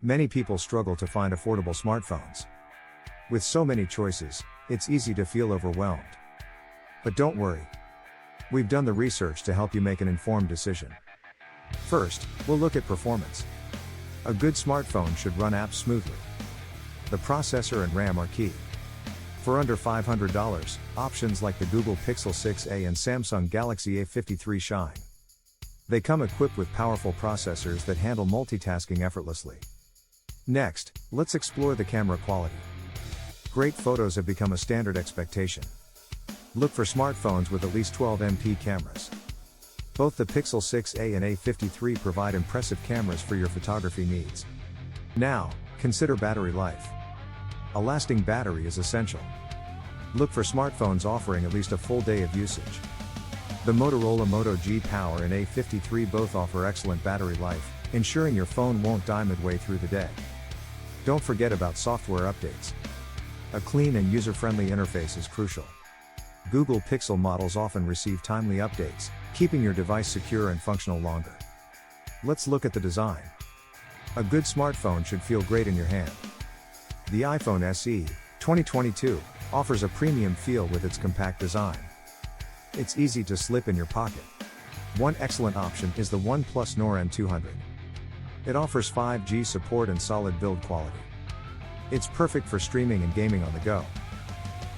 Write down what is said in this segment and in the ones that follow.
Many people struggle to find affordable smartphones. With so many choices, it's easy to feel overwhelmed. But don't worry. We've done the research to help you make an informed decision. First, we'll look at performance. A good smartphone should run apps smoothly. The processor and RAM are key. For under $500, options like the Google Pixel 6a and Samsung Galaxy A53 shine. They come equipped with powerful processors that handle multitasking effortlessly. Next, let's explore the camera quality. Great photos have become a standard expectation. Look for smartphones with at least 12 MP cameras. Both the Pixel 6a and A53 provide impressive cameras for your photography needs. Now, consider battery life. A lasting battery is essential. Look for smartphones offering at least a full day of usage. The Motorola Moto G Power and A53 both offer excellent battery life, ensuring your phone won't die midway through the day. Don't forget about software updates. A clean and user-friendly interface is crucial. Google Pixel models often receive timely updates, keeping your device secure and functional longer. Let's look at the design. A good smartphone should feel great in your hand. The iPhone SE 2022 offers a premium feel with its compact design. It's easy to slip in your pocket. One excellent option is the OnePlus Nord N200. It offers 5G support and solid build quality. It's perfect for streaming and gaming on the go.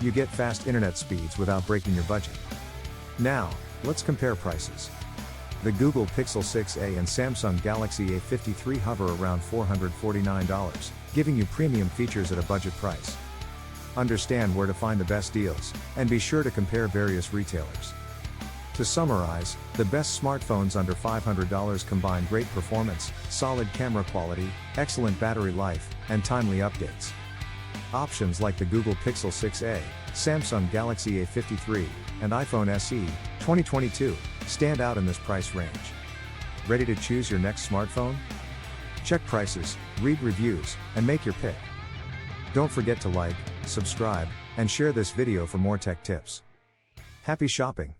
You get fast internet speeds without breaking your budget. Now, let's compare prices. The Google Pixel 6a and Samsung Galaxy A53 hover around $449, giving you premium features at a budget price. Understand where to find the best deals, and be sure to compare various retailers. To summarize, the best smartphones under $500 combine great performance, solid camera quality, excellent battery life, and timely updates. Options like the Google Pixel 6a, Samsung Galaxy A53, and iPhone SE 2022 stand out in this price range. Ready to choose your next smartphone? Check prices, read reviews, and make your pick. Don't forget to like, subscribe, and share this video for more tech tips. Happy shopping!